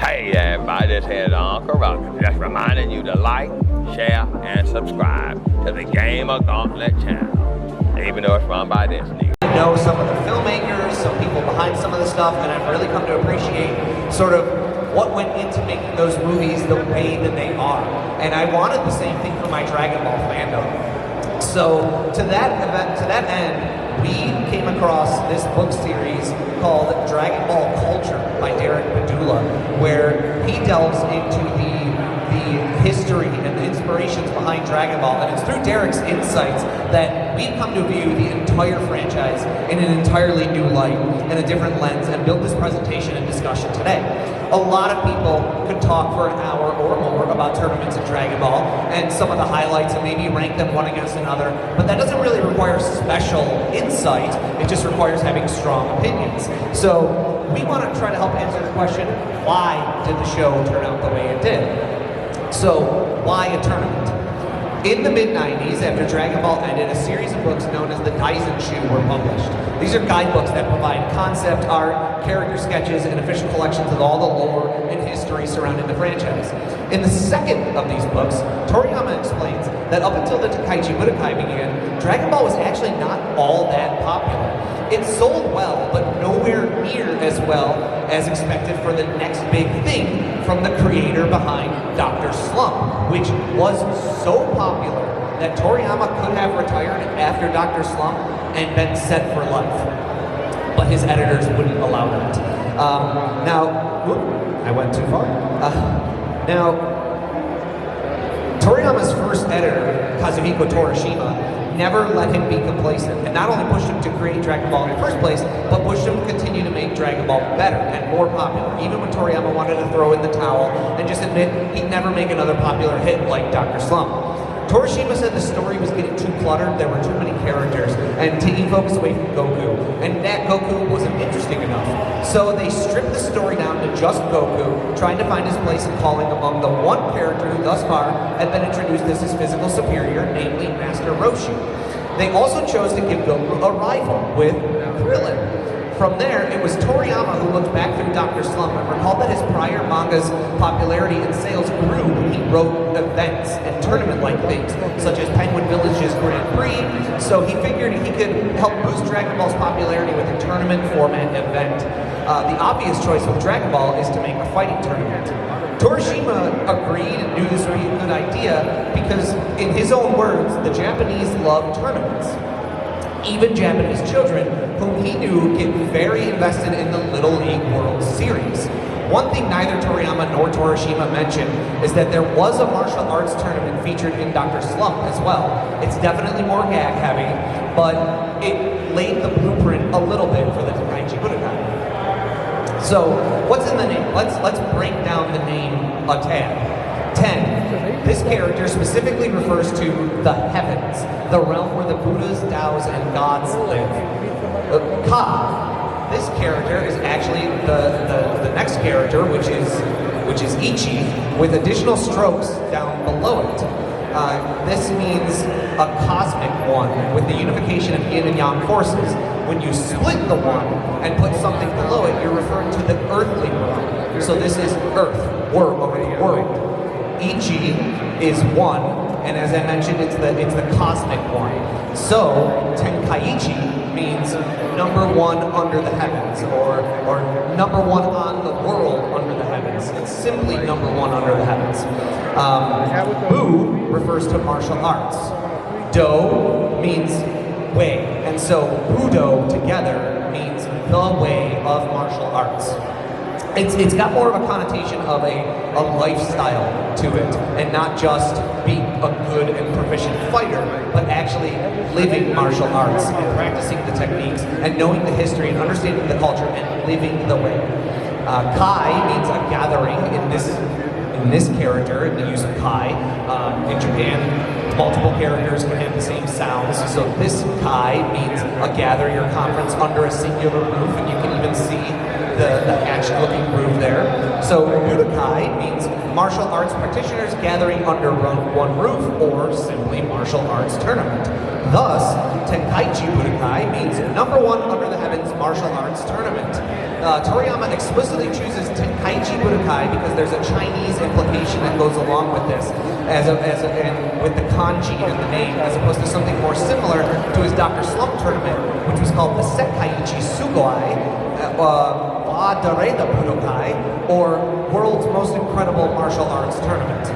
Hey everybody, this is Uncle Roger. Just reminding you to like, share, and subscribe to the GamerGauntlet channel, even though it's run by Disney. I know some of the filmmakers, some people behind some of the stuff, and I've really come to appreciate sort of what went into making those movies the way that they are. And I wanted the same thing for my Dragon Ball fandom. So to that end, we came across this book series called Dragon Ball Culture by Derek Padula, where he delves into the history and the inspirations behind Dragon Ball, and it's through Derek's insights that we've come to view the entire franchise in an entirely new light and a different lens, and build this presentation and discussion today. A lot of people could talk for an hour or more about tournaments in Dragon Ball and some of the highlights and maybe rank them one against another, but that doesn't really require special insight, it just requires having strong opinions. So we want to try to help answer the question, why did the show turn out the way it did? So, why a tournament? In the mid-90s, after Dragon Ball ended, a series of books known as the Daizenshu were published. These are guidebooks that provide concept art, character sketches, and official collections of all the lore and history surrounding the franchise. In the second of these books, Toriyama explains that up until the Tenkaichi Budokai began, Dragon Ball was actually not all that popular. It sold well, but nowhere near as well as expected for the next big thing from the creator behind Dr. Slump, which was so popular that Toriyama could have retired after Dr. Slump and been set for life. But his editors wouldn't allow that. I went too far. Toriyama's first editor, Kazuhiko Torishima, never let him be complacent, and not only pushed him to create Dragon Ball in the first place, but pushed him to continue to make Dragon Ball better and more popular, even when Toriyama wanted to throw in the towel and just admit he'd never make another popular hit like Dr. Slump. Torishima said the story was getting too cluttered, there were too many characters, and taking focus away from Goku, and that Goku wasn't interesting enough. So they stripped the story down to just Goku, trying to find his place and calling among the one character who thus far had been introduced as his physical superior, namely Master Roshi. They also chose to give Goku a rival with Krillin. From there, it was Toriyama who looked back through Dr. Slump and recalled that his prior manga's popularity and sales grew when he wrote events and tournament-like things, such as Penguin Village's Grand Prix, so he figured he could help boost Dragon Ball's popularity with a tournament format event. The obvious choice with Dragon Ball is to make a fighting tournament. Torishima agreed and knew this would be a good idea because, in his own words, the Japanese love tournaments. Even Japanese children, whom he knew, get very invested in the Little League World Series. One thing neither Toriyama nor Torishima mentioned is that there was a martial arts tournament featured in Dr. Slump as well. It's definitely more gag-heavy, but it laid the blueprint a little bit for the Tenkaichi Budokai. So, what's in the name? Let's break down the name a tad. Ten. This character specifically refers to the heavens, the realm where the Buddhas, Taos, and gods live. Ka. This character is actually the next character, which is Ichi, with additional strokes down below it. This means a cosmic one, with the unification of yin and yang forces. When you split the one and put something below it, you're referring to the earthly realm. So this is earth, world. Ichi is one, and as I mentioned, it's the cosmic one. So Tenkaichi means number one under the heavens, or number one on the world under the heavens. It's simply number one under the heavens. Bu refers to martial arts. Do means way, and so Budo together means the way of martial arts. It's got more of a connotation of a lifestyle to it, and not just being a good and proficient fighter, but actually living martial arts and practicing the techniques and knowing the history and understanding the culture and living the way. Kai means a gathering in this character, in the use of Kai. In Japan, multiple characters can have the same sounds, so this Kai means a gathering or conference under a singular roof, and you can even see the hatched-looking roof there. So Budokai means martial arts practitioners gathering under one roof, or simply martial arts tournament. Thus, Tenkaichi Budokai means number one under the heavens martial arts tournament. Toriyama explicitly chooses Tenkaichi Budokai because there's a Chinese implication that goes along with this, and with the kanji in the name, as opposed to something more similar to his Dr. Slump tournament, which was called the Sekkaiichi Sugoi, Wa Dareda Budokai, or World's Most Incredible Martial Arts Tournament,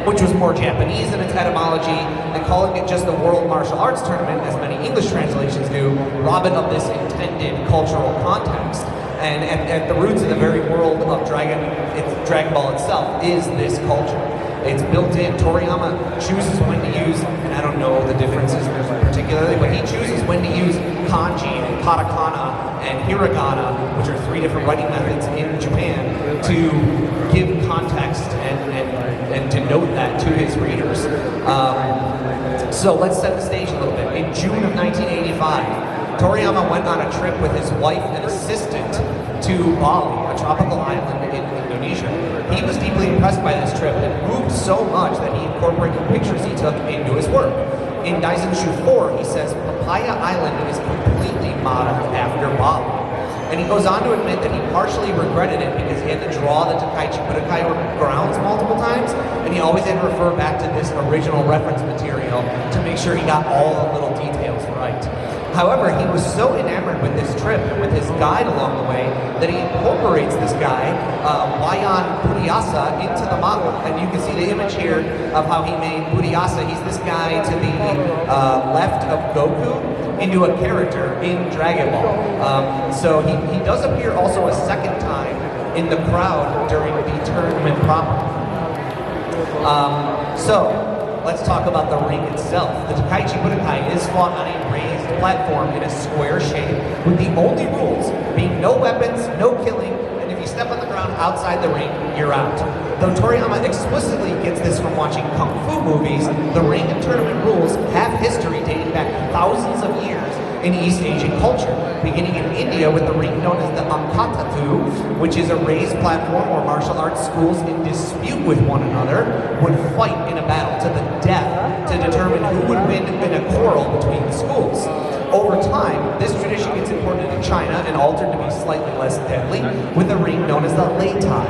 which was more Japanese in its etymology, and calling it just the World Martial Arts Tournament, as many English translations do, rob it of this intended cultural context. And at the roots of the very world of Dragon Ball itself is this culture. It's built in. Toriyama chooses when to use, and I don't know the differences particularly, but he chooses when to use kanji and katakana and hiragana, which are 3 different writing methods in Japan, to give context and to note that to his readers. So let's set the stage a little bit. In June of 1985, Toriyama went on a trip with his wife and assistant to Bali, a tropical island in Indonesia. He was deeply impressed by this trip and moved so much that he incorporated pictures he took into his work. In Daizenshu 4, he says Papaya Island is completely modeled after Bali. And he goes on to admit that he partially regretted it because he had to draw the Tenkaichi Budokai grounds multiple times, and he always had to refer back to this original reference material to make sure he got all the little details right. However, he was so enamored with this trip and with his guide along the way that he incorporates this guy, Wayan Budiasa, into the model. And you can see the image here of how he made Budiasa. He's this guy to the left of Goku into a character in Dragon Ball. So he does appear also a second time in the crowd during the tournament proper. So let's talk about the ring itself. The Tenkaichi Budokai is fought on a raised platform in a square shape, with the only rules being no weapons, no killing, and if you step on the ground outside the ring, you're out. Though Toriyama explicitly gets this from watching kung fu movies, the ring and tournament rules have history dating back thousands of years in East Asian culture, beginning in India with the ring known as the Amkatatu, which is a raised platform where martial arts schools in dispute with one another would fight in a battle to the death to determine who would win in a quarrel between the schools. Over time, this tradition gets imported to China and altered to be slightly less deadly with a ring known as the lei tai.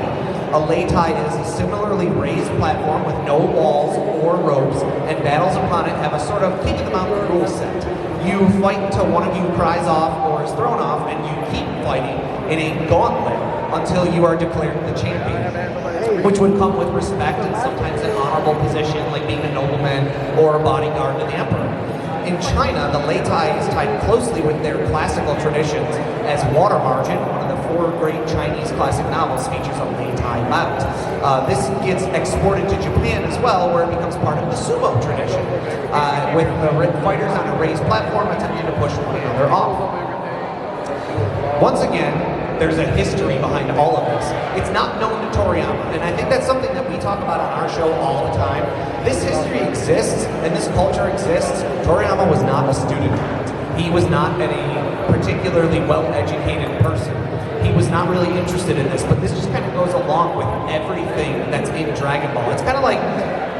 A lei tai is a similarly raised platform with no walls or ropes, and battles upon it have a sort of king of the mountain rule set. You fight until one of you cries off or is thrown off, and you keep fighting in a gauntlet until you are declared the champion, which would come with respect and sometimes an honorable position like being a nobleman or a bodyguard to the emperor. In China, the lei tai is tied closely with their classical traditions, as Water Margin, one of the 4 great Chinese classic novels, features a lei tai bout. This gets exported to Japan as well, where it becomes part of the sumo tradition, with the fighters on a raised platform attempting to push one another off. Once again, there's a history behind all of this. It's not known to Toriyama, and I think that's something that we talk about on our show all the time. This history exists, and this culture exists. Toriyama was not a student of it. He was not a particularly well-educated person. He was not really interested in this, but this just kind of goes along with everything that's in Dragon Ball. It's kind of like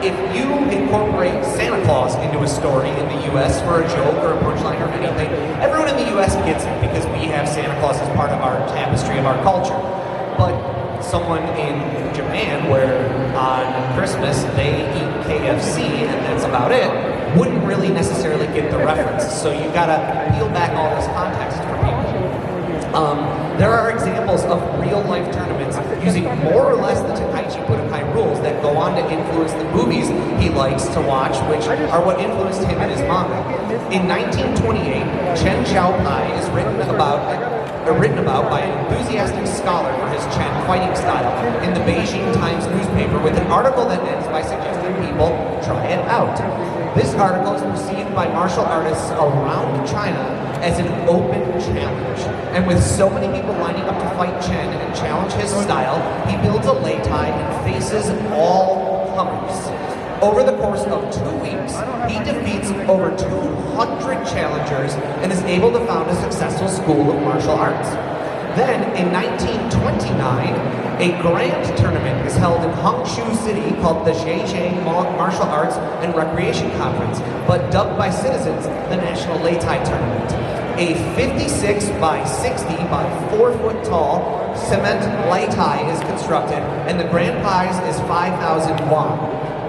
if you incorporate Santa Claus into a story in the US for a joke or a punchline or anything, everyone in the US gets it because we have Santa Claus as part of our tapestry of our culture. But someone in Japan, where on Christmas they eat KFC and that's about it, wouldn't really necessarily get the reference. So you've got to peel back all this context for people. There are examples of real-life tournaments using more or less the Tenkaichi Budokai rules that go on to influence the movies he likes to watch, which are what influenced him in his manga. In 1928, Chen Xiaopai is written about by an enthusiastic scholar for his Chen fighting style in the Beijing Times newspaper, with an article that ends by suggesting people try it out. This article is perceived by martial artists around China as an open challenge. And with so many people lining up to fight Chen and challenge his style, he builds a lei tai and faces all comers. Over the course of 2 weeks, he defeats over 200 challengers and is able to found a successful school of martial arts. Then, in 1929, a grand tournament is held in Hangzhou City called the Zhejiang Martial Arts and Recreation Conference, but dubbed by citizens the National Lei Tai Tournament. A 56 by 60 by 4 foot tall cement leitai is constructed, and the grand prize is 5,000 won.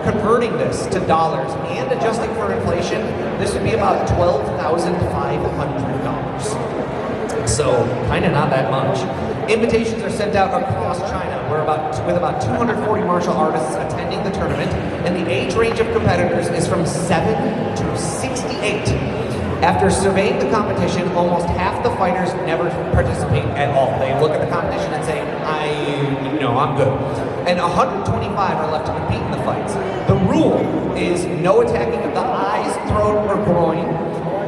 Converting this to dollars and adjusting for inflation, this would be about $12,500. So, kind of not that much. Invitations are sent out across China, with about 240 martial artists attending the tournament, and the age range of competitors is from 7 to 68. After surveying the competition, almost half the fighters never participate at all. They look at the competition and say, I'm good. And 125 are left to compete in the fights. The rule is no attacking of the eyes, throat, or groin.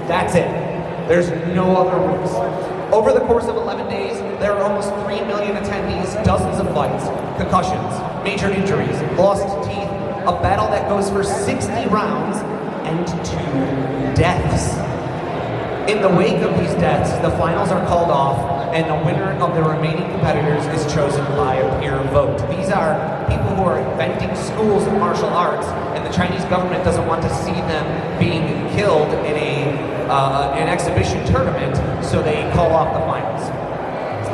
That's it. There's no other rules. Over the course of 11 days, there are almost 3 million attendees, dozens of fights, concussions, major injuries, lost teeth, a battle that goes for 60 rounds, and 2 deaths. In the wake of these deaths, the finals are called off, and the winner of the remaining competitors is chosen by a peer vote. These are people who are inventing schools of martial arts, and the Chinese government doesn't want to see them being killed in an exhibition tournament, so they call off the finals.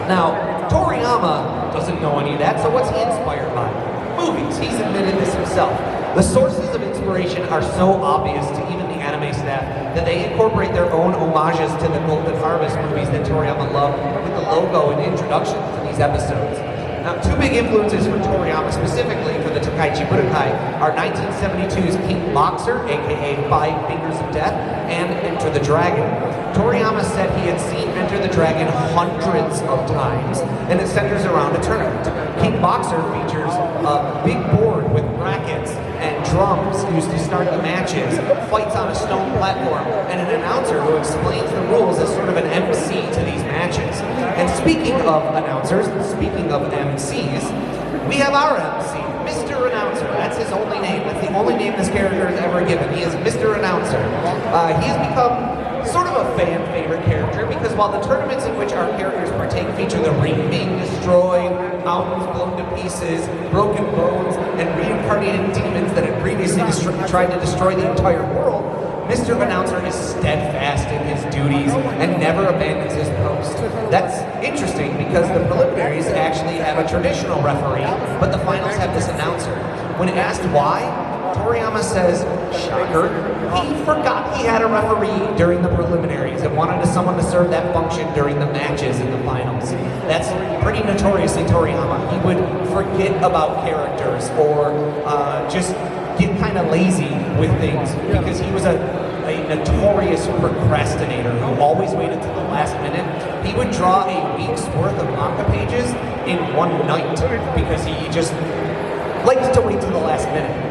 Now, Toriyama doesn't know any of that, so what's he inspired by? Movies. He's admitted this himself. The sources of inspiration are so obvious to even the anime staff that they incorporate their own homages to the Golden Harvest movies that Toriyama loved with the logo and introduction to these episodes. Now, 2 big influences for Toriyama, specifically for the Tenkaichi Budokai, are 1972's King Boxer, aka 5 Fingers of Death, and Enter the Dragon. Toriyama said he had seen Enter the Dragon hundreds of times, and it centers around a tournament. King Boxer features a big board with brackets and drums used to start the matches, fights on a stone platform, and an announcer who explains the rules as sort of an MC to these matches. And speaking of announcers, speaking of MCs, we have our MC, Mr. Announcer. That's his only name. That's the only name this character is ever given. He is Mr. Announcer. He has become sort of a fan favorite character because while the tournaments in which our characters partake feature the ring being destroyed, mountains blown to pieces, broken bones, and reincarnated demons that had previously tried to destroy the entire world, Mr. Announcer is steadfast in his duties and never abandons his post. That's interesting because the preliminaries actually have a traditional referee, but the finals have this announcer. When asked why, Toriyama says, shocker, he forgot he had a referee during the preliminaries and wanted someone to serve that function during the matches in the finals. That's pretty notoriously Toriyama. He would forget about characters or just get kind of lazy with things because he was a notorious procrastinator who always waited to the last minute. He would draw a week's worth of manga pages in one night because he just liked to wait to the last minute.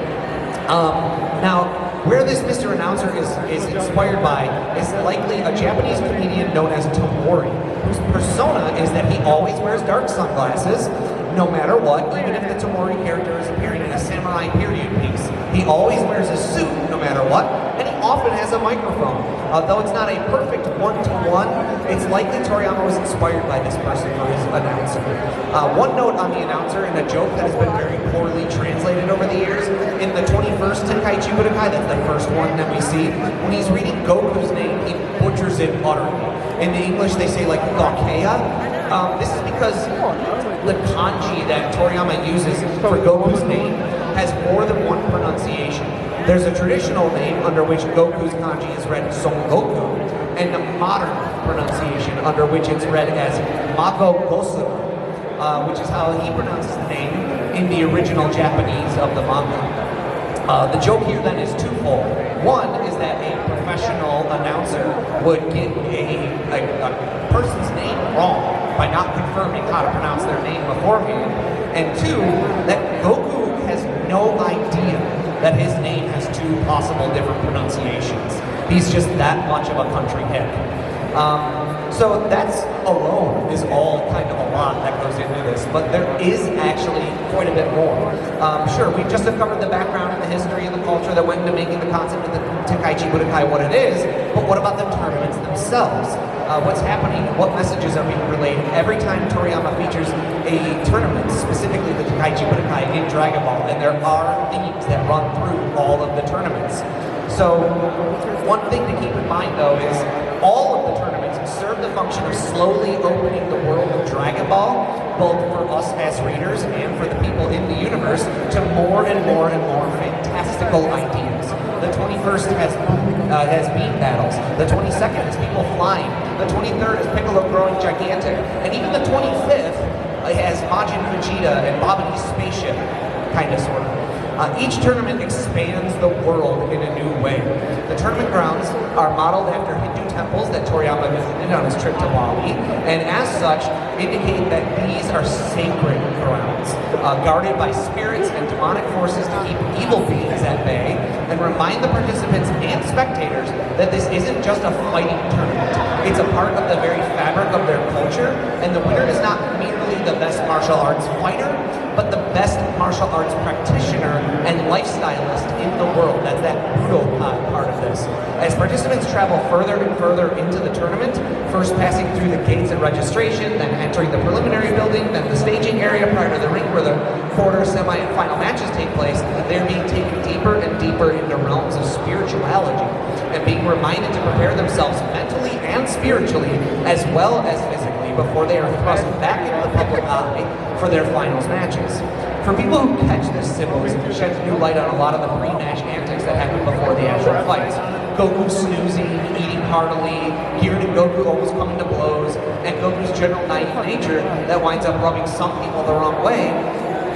Now, where this Mr. Announcer is inspired by is likely a Japanese comedian known as Tomori, whose persona is that he always wears dark sunglasses, no matter what, even if the Tomori character is appearing in a samurai period piece. He always wears a suit, no matter what, and he often has a microphone. Though it's not a perfect one-to-one, it's likely Toriyama was inspired by this person for his announcer. One note on the announcer, and a joke that has been very poorly translated over the years, in the 21st Tenkaichi Budokai, that's the first one that we see, when he's reading Goku's name, he butchers it utterly. In the English, they say like Gakeya. This is because the kanji that Toriyama uses for Goku's name has more than one pronunciation. There's a traditional name under which Goku's kanji is read Son Goku, and a modern pronunciation under which it's read as Mago Gosu, which is how he pronounces the name in the original Japanese of the manga. The joke here then is twofold. One is that a professional announcer would get a person's name wrong by not confirming how to pronounce their name beforehand. And two, that Goku has no idea that his name has 2 possible different pronunciations. He's just that much of a country hick. So that's alone is all kind of a lot that goes into this, but there is actually quite a bit more. Sure, we just have covered the background and the history and the culture that went into making the concept of the Tenkaichi Budokai what it is, but what about the tournaments themselves? What's happening? What messages are being relayed every time Toriyama features a tournament, specifically the Tenkaichi Budokai in Dragon Ball, and there are themes that run through all of the tournaments. So one thing to keep in mind though is all of the tournaments serve the function of slowly opening the world of Dragon Ball, both for us as readers and for the people in the universe, to more and more and more fantastical ideas. The 21st has beam battles. The 22nd is people flying. The 23rd is Piccolo growing gigantic. And even the 25th has Majin Vegeta and Babadi's spaceship, kind of, sort of. Each tournament expands the world in a new way. The tournament grounds are modeled after Hindu temples that Toriyama visited on his trip to Bali, and as such, indicate that these are sacred grounds, guarded by spirits and demonic forces to keep evil beings at bay, and remind the participants and spectators that this isn't just a fighting tournament. It's a part of the very fabric of their culture, and the winner is not merely the best martial arts fighter, but the best martial arts practitioner and lifestylist in the world. That's that Budokai part of this. As participants travel further and further into the tournament, first passing through the gates at registration, then entering the preliminary building, then the staging area prior to the ring where the quarter, semi, and final matches take place, they're being taken deeper and deeper into realms of spirituality and being reminded to prepare themselves mentally and spiritually as well as physically before they are thrust back into the public eye for their finals matches. For people who catch this symbolism, it sheds new light on a lot of the pre-match antics that happen before the actual fights. Goku snoozing, eating heartily, Kirin and Goku almost coming to blows, and Goku's general naive nature that winds up rubbing some people the wrong way.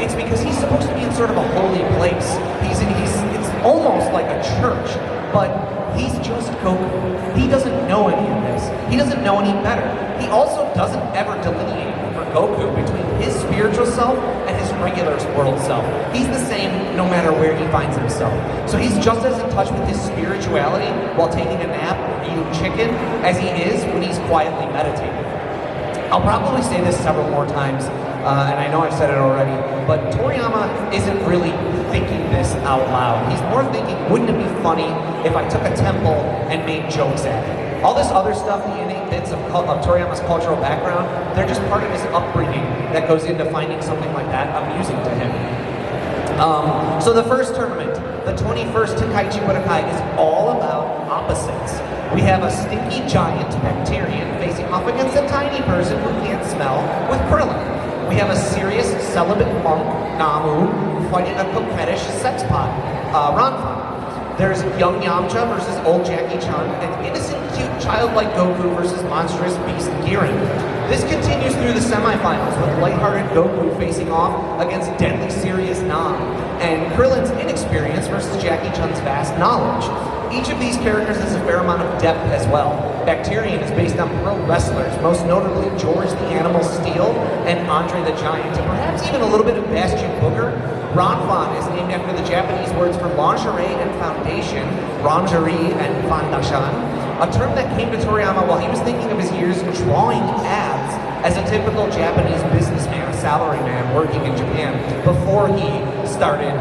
It's because he's supposed to be in sort of a holy place. It's almost like a church, but he's just Goku. He doesn't know any of this. He doesn't know any better. He also doesn't ever delineate for Goku between his spiritual self and his regular world self. He's the same no matter where he finds himself. So he's just as in touch with his spirituality while taking a nap or eating chicken as he is when he's quietly meditating. I'll probably say this several more times, and I know I've said it already, but Toriyama isn't really thinking this out loud. He's more thinking, wouldn't it be funny if I took a temple and made jokes at it? All this other stuff, the innate bits of Toriyama's cultural background, they're just part of his upbringing that goes into finding something like that amusing to him. So the first tournament, the 21st Tenkaichi Budokai, is all about opposites. We have a stinky giant bacterian facing off against a tiny person who can't smell with Krillin. We have a serious celibate monk, Namu, fighting a coquettish sex pot, Ranfan. There's young Yamcha versus old Jackie Chan, and innocent, cute, childlike Goku versus monstrous beast Kirin. This continues through the semifinals with lighthearted Goku facing off against deadly serious Nam, and Krillin's inexperience versus Jackie Chan's vast knowledge. Each of these characters has a fair amount of depth as well. Bacterian is based on pro wrestlers, most notably George the Animal Steel and Andre the Giant, and perhaps even a little bit of Bastion Booger. Ranfan is named after the Japanese words for lingerie and foundation, rangerie and fondation, a term that came to Toriyama while he was thinking of his years drawing abs as a typical Japanese businessman, a salaryman working in Japan, before he started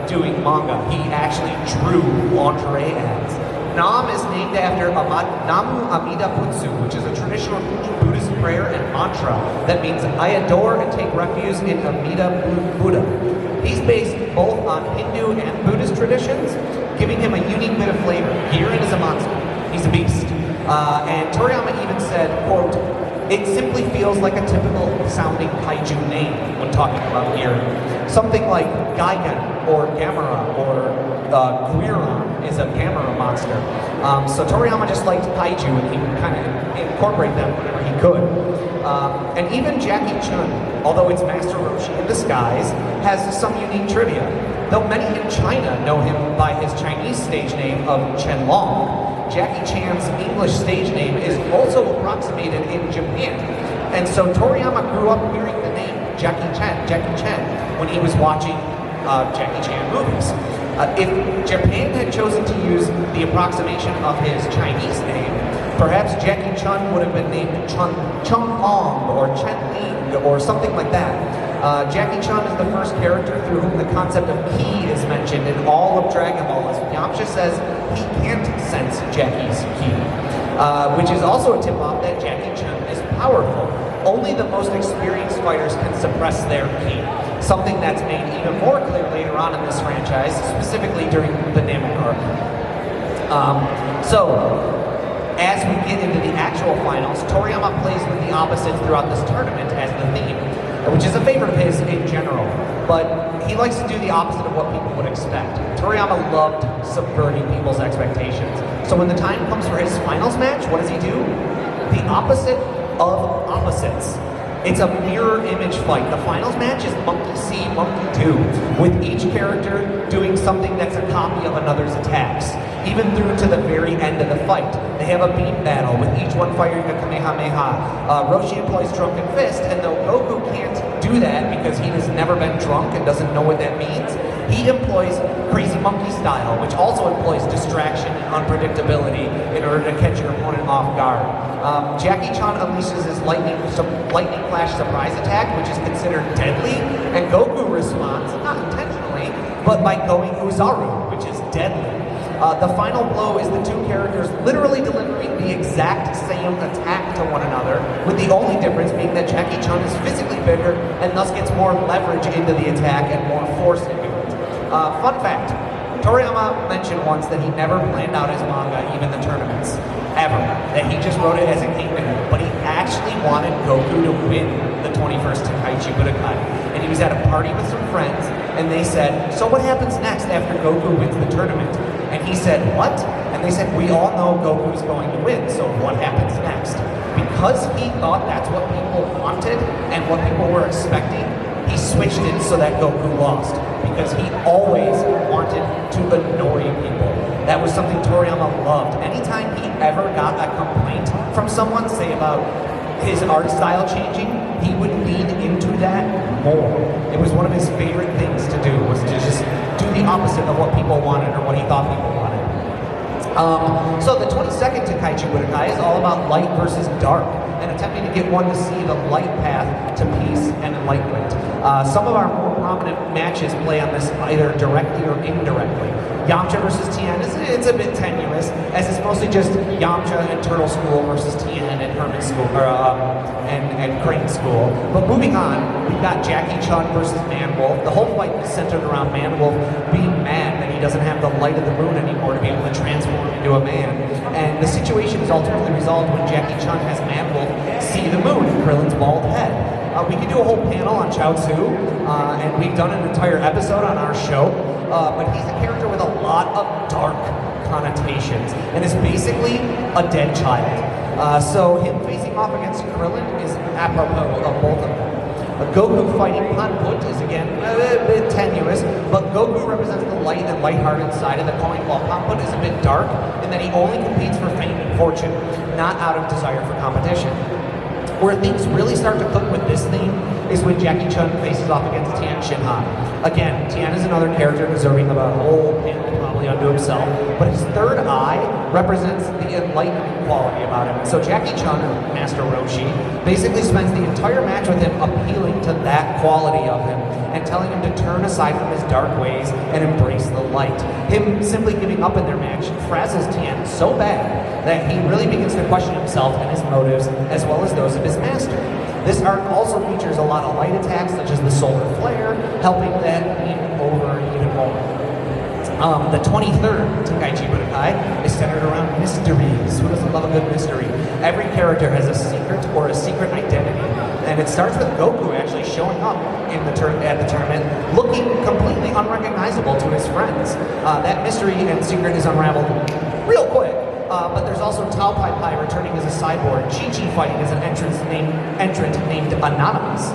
doing manga. He actually drew lingerie ads. Nam is named after Namu Amida Butsu, which is a traditional Buddhist prayer and mantra that means I adore and take refuge in Amida Buddha. He's based both on Hindu and Buddhist traditions, giving him a unique bit of flavor. Kirin is a monster. He's a beast. And Toriyama even said, quote, "It simply feels like a typical sounding kaiju name when talking about Kirin. Something like Gigan or Gamera or Guiron is a Gamera monster." So Toriyama just liked kaiju and he would kind of incorporate them whenever he could. And even Jackie Chun, although it's Master Roshi in disguise, has some unique trivia. Though many in China know him by his Chinese stage name of Chen Long, Jackie Chan's English stage name is also approximated in Japan. And so Toriyama grew up hearing the name Jackie Chan, when he was watching Jackie Chan movies. If Japan had chosen to use the approximation of his Chinese name, perhaps Jackie Chun would have been named Chung Hong or Chen Ling or something like that. Jackie Chun is the first character through whom the concept of ki is mentioned in all of Dragon Ball, as Yamcha says he can't sense Jackie's ki, which is also a tip-off that Jackie Chun is powerful. Only the most experienced fighters can suppress their ki, something that's made even more clear later on in this franchise, specifically during the Namek arc. as we get into the actual finals, Toriyama plays with the opposites throughout this tournament as the theme, which is a favorite of his in general, but he likes to do the opposite of what people would expect. Toriyama loved subverting people's expectations. So when the time comes for his finals match, what does he do? The opposite of opposites. It's a mirror image fight. The finals match is monkey see, monkey do, with each character doing something that's a copy of another's attacks, even through to the very end of the fight. They have a beam battle with each one firing a Kamehameha. Roshi employs Drunken Fist, and though Goku can't do that because he has never been drunk and doesn't know what that means, he employs Crazy Monkey Style, which also employs distraction and unpredictability in order to catch your opponent off guard. Jackie Chan unleashes his lightning flash surprise attack, which is considered deadly, and Goku responds, not intentionally, but by going Uzaru, which is deadly. The final blow is the two characters literally delivering the exact same attack to one another, with the only difference being that Jackie Chan is physically bigger and thus gets more leverage into the attack and more force into it. Fun fact, Toriyama mentioned once that he never planned out his manga, even the tournaments, ever. That he just wrote it as it came to him. But he actually wanted Goku to win the 21st Tenkaichi Budokai. And he was at a party with some friends, and they said, so what happens next after Goku wins the tournament? And he said, what? And they said, we all know Goku's going to win, so what happens next? Because he thought that's what people wanted and what people were expecting, he switched it so that Goku lost. Because he always wanted to annoy people. That was something Toriyama loved. Anytime he ever got a complaint from someone, say about his art style changing, he would lean into that more. It was one of his favorite things to do, was to just do the opposite of what people wanted or what he thought people wanted. So the 22nd Tenkaichi Budokai is all about light versus dark, and attempting to get one to see the light path to peace and enlightenment. Some of our more prominent matches play on this either directly or indirectly. Yamcha versus Tien it's a bit tenuous, as it's mostly just Yamcha and Turtle School versus Tien and Herman School, or and Crane School. But moving on, we've got Jackie Chan versus Manwolf. The whole fight is centered around Manwolf being mad that he doesn't have the light of the moon anymore to be able to transform into a man. And the situation is ultimately resolved when Jackie Chan has Manwolf see the moon in Krillin's bald head. We could do a whole panel on Chaozu, and we've done an entire episode on our show, but he's a character with a lot of dark connotations, and is basically a dead child. So him facing off against Krillin is apropos of both of them. Goku fighting Panput is again a bit tenuous, but Goku represents the light and lighthearted side of the coin, while Panput is a bit dark in that he only competes for fame and fortune, not out of desire for competition. Where things really start to cook with this theme is when Jackie Chan faces off against Tien Shinhan. Again, Tien is another character deserving of a whole panel probably unto himself, but his third eye represents the enlightenment quality about him. So Jackie Chan, or Master Roshi, basically spends the entire match with him appealing to that quality of him and telling him to turn aside from his dark ways and embrace the light. Him simply giving up in their match frazzles Tien so bad that he really begins to question himself and his motives, as well as those of his master. This arc also features a lot of light attacks, such as the solar flare, helping that theme over even more. The 23rd Tenkaichi Budokai is centered around mysteries. Who doesn't love a good mystery? Every character has a secret or a secret identity, and it starts with Goku actually showing up in at the tournament, looking completely unrecognizable to his friends. That mystery and secret is unraveled real quick. But there's also Tao Pai Pai returning as a cyborg, Chi-Chi fighting as an entrant named Anonymous,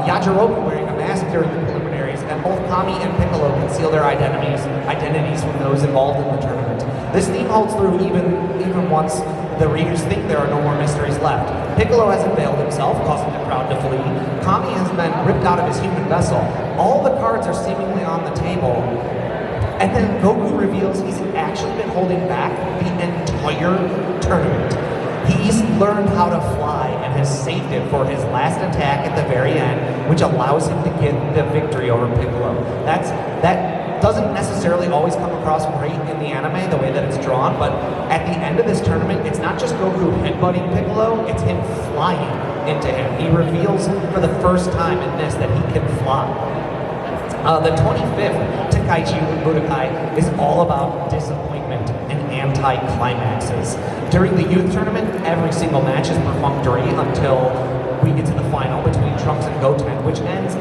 Yajirobe wearing a mask during the preliminaries, and both Kami and Piccolo conceal their identities from those involved in the tournament. This theme holds through even once the readers think there are no more mysteries left. Piccolo has unveiled himself, causing the crowd to flee. Kami has been ripped out of his human vessel. All the cards are seemingly on the table. And then Goku reveals he's actually been holding back the entire tournament. He's learned how to fly and has saved it for his last attack at the very end, which allows him to get the victory over Piccolo. That doesn't necessarily always come across great in the anime, the way that it's drawn, but at the end of this tournament, it's not just Goku headbutting Piccolo, it's him flying into him. He reveals for the first time in this that he can fly. The 25th Tenkaichi Budokai is all about disappointment and anti-climaxes. During the youth tournament, every single match is perfunctory until we get to the final between Trunks and Goten, which ends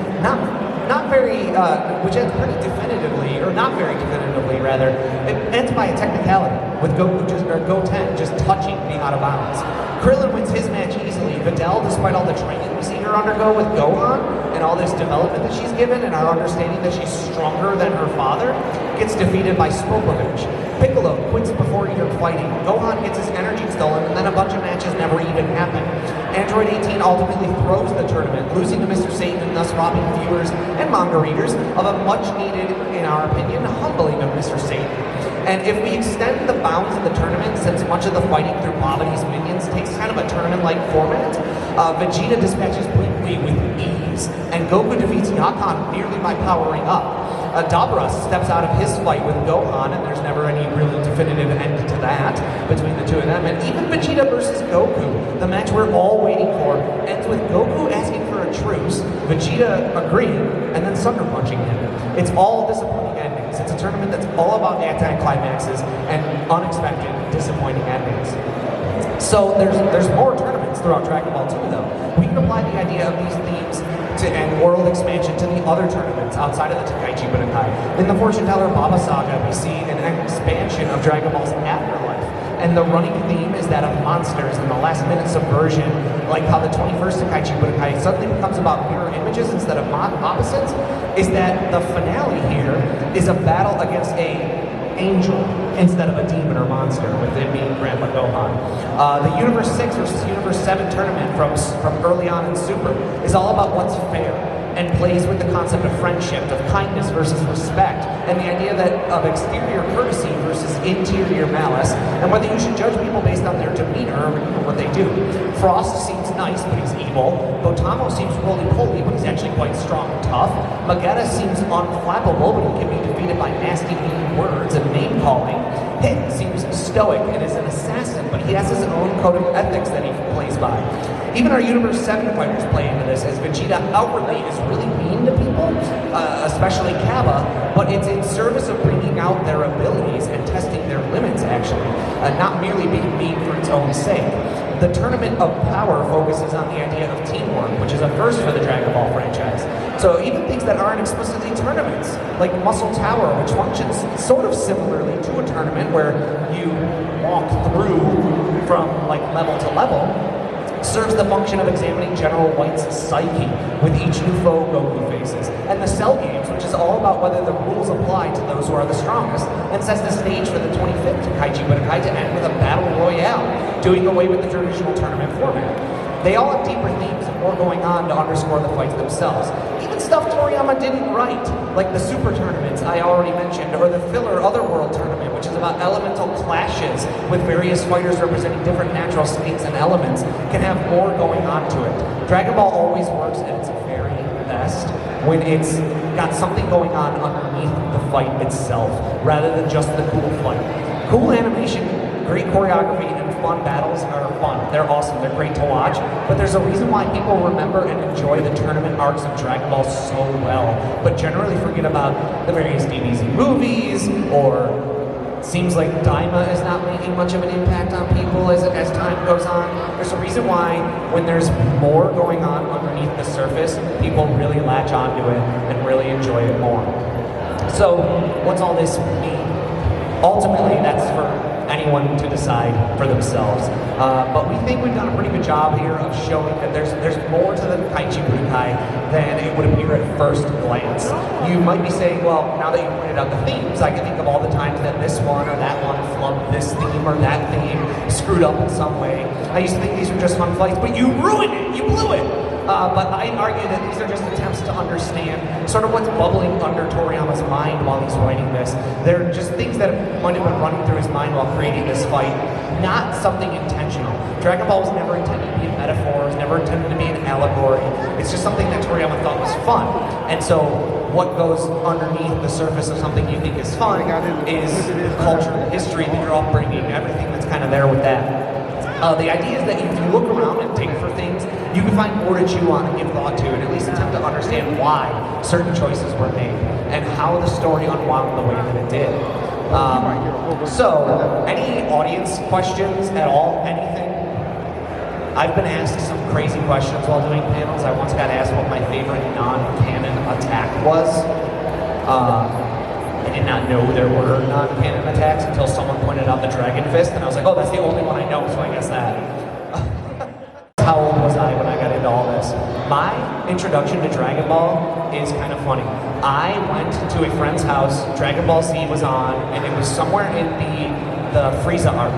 which ends pretty definitively, or not very definitively rather. It ends by a technicality with Goten just touching being out of bounds. Krillin wins his match easily. Videl, despite all the training we see her undergo with Gohan and all this development that she's given and our understanding that she's stronger than her father, gets defeated by Spopovich. Piccolo quits before even fighting. Gohan gets his energy stolen, and then a bunch of matches never even happen. Android 18 ultimately throws the tournament, losing to Mr. Satan and thus robbing viewers and manga readers of a much-needed, in our opinion, humbling of Mr. Satan. And if we extend the bounds of the tournament, since much of the fighting through Babidi's minions takes kind of a tournament-like format, Vegeta dispatches Bleak with ease, and Goku defeats Yakan merely by powering up. Dabra steps out of his fight with Gohan, and there's never any really definitive end to that between the two of them. And even Vegeta versus Goku, the match we're all waiting for, ends with Goku asking for a truce, Vegeta agreeing, and then sucker punching him. It's all disappointing endings. It's a tournament that's all about anti-climaxes and unexpected, disappointing endings. So there's more tournaments throughout Dragon Ball 2, though. We can apply the idea of these themes and world expansion to the other tournaments outside of the Tenkaichi Budokai. In the Fortune Teller Baba Saga, we see an expansion of Dragon Ball's afterlife. And the running theme is that of monsters and the last-minute subversion, like how the 21st Tenkaichi Budokai suddenly becomes about mirror images instead of opposites, is that the finale here is a battle against a angel instead of a demon or monster, with it being Grandpa Gohan. The Universe 6 versus Universe 7 tournament from early on in Super is all about what's fair, and plays with the concept of friendship, of kindness versus respect, and the idea that of exterior courtesy versus interior malice, and whether you should judge people based on their demeanor or what they do. Frost seems nice, but he's evil. Botamo seems roly-poly, but he's actually quite strong and tough. Magetta seems unflappable, but he can be defeated by nasty, mean words and name-calling. Hit seems stoic and is an assassin, but he has his own code of ethics that he plays by. Even our Universe 7 fighters play into this, as Vegeta outwardly is really mean to people, especially Cabba, but it's in service of bringing out their abilities and testing their limits, actually, not merely being mean for its own sake. The Tournament of Power focuses on the idea of teamwork, which is a first for the Dragon Ball franchise. So even things that aren't explicitly tournaments, like Muscle Tower, which functions sort of similarly to a tournament where you walk through from like level to level, serves the function of examining General White's psyche with each new foe Goku faces. And the Cell Games, which is all about whether the rules apply to those who are the strongest, and sets the stage for the 25th Tenkaichi Budokai to end with a battle royale, doing away with the traditional tournament format. They all have deeper themes and more going on to underscore the fights themselves. Even stuff Toriyama didn't write, like the Super Tournaments I already mentioned, or the filler Otherworld Tournament, which is about elemental clashes with various fighters representing different natural states and elements, can have more going on to it. Dragon Ball always works at its very best when it's got something going on underneath the fight itself, rather than just the cool fight. Cool animation, great choreography, and fun battles are fun. They're awesome, they're great to watch, but there's a reason why people remember and enjoy the tournament arcs of Dragon Ball so well, but generally forget about the various DBZ movies, or seems like Daima is not making much of an impact on people as time goes on. There's a reason why when there's more going on underneath the surface, people really latch onto it and really enjoy it more. So what's all this mean? Ultimately, that's for anyone to decide for themselves. But we think we've done a pretty good job here of showing that there's more to the Tenkaichi Budokai than it would appear at first glance. You might be saying, well, now that you pointed out the themes, I can think of all the times that this one or that one flubbed this theme or that theme, screwed up in some way. I used to think these were just fun fights, but you ruined it! You blew it! But I'd argue that these are just attempts to understand sort of what's bubbling under Toriyama's mind while he's writing this. They're just things that might have been running through his mind while creating this fight, not something intentional. Dragon Ball was never intended to be a metaphor, it was never intended to be an allegory. It's just something that Toriyama thought was fun. And so what goes underneath the surface of something you think is fun is culture, the history, your upbringing, everything that's kind of there with that. The idea is that if you look around and dig for things, you can find more to chew on and give thought to, and at least attempt to understand why certain choices were made and how the story unwound the way that it did. So, any audience questions at all? Anything? I've been asked some crazy questions while doing panels. I once got asked what my favorite non-canon attack was. I did not know there were non-canon attacks until someone pointed out the Dragon Fist, and I was like, oh, that's the only one I know, so I guess that. How old was I when I got into all this? My introduction to Dragon Ball is kind of funny. I went to a friend's house, Dragon Ball Z was on, and it was somewhere in the Frieza arc.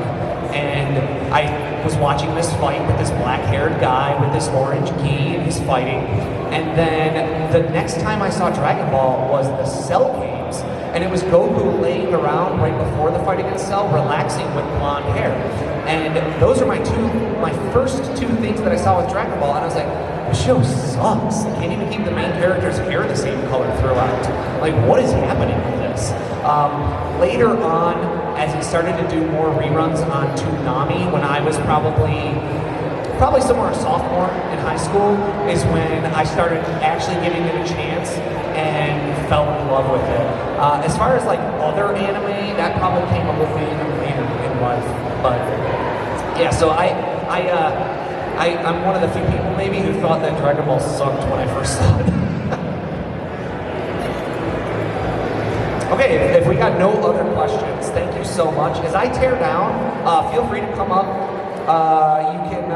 And I was watching this fight with this black-haired guy with this orange gi, and he's fighting. And then the next time I saw Dragon Ball was the Cell Games, and it was Goku laying around right before the fight against Cell, relaxing with blonde hair. And those are my first two things that I saw with Dragon Ball, and I was like, this show sucks. I can't even keep the main character's hair the same color throughout. Like, what is happening with this? Later on, as he started to do more reruns on Toonami, when I was probably somewhere a sophomore in high school, is when I started actually giving it a chance and fell in love with it. As far as like other anime, that probably came a little bit later in life. But yeah, so I'm one of the few people maybe who thought that Dragon Ball sucked when I first saw it. Okay, if we got no other questions, thank you so much. As I tear down, feel free to come up. You can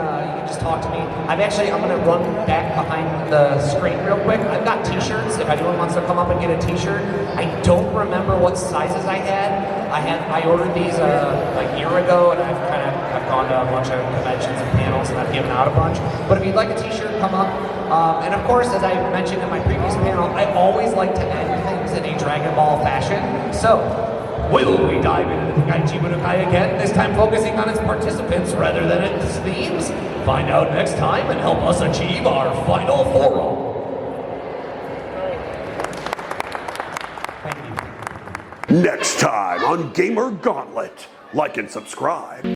just talk to me. I'm going to run back behind the screen real quick. I've got t-shirts. If anyone wants to come up and get a t-shirt, I don't remember what sizes I had. I ordered these a year ago, and I've gone to a bunch of conventions and panels, and I've given out a bunch. But if you'd like a t-shirt, come up. And of course, as I mentioned in my previous panel, I always like to end things in a Dragon Ball fashion. So, will we dive into the Tenkaichi Budokai again, this time focusing on its participants rather than its themes? Find out next time and help us achieve our final forum. Thank you. Next time on Gamer Gauntlet. Like and subscribe.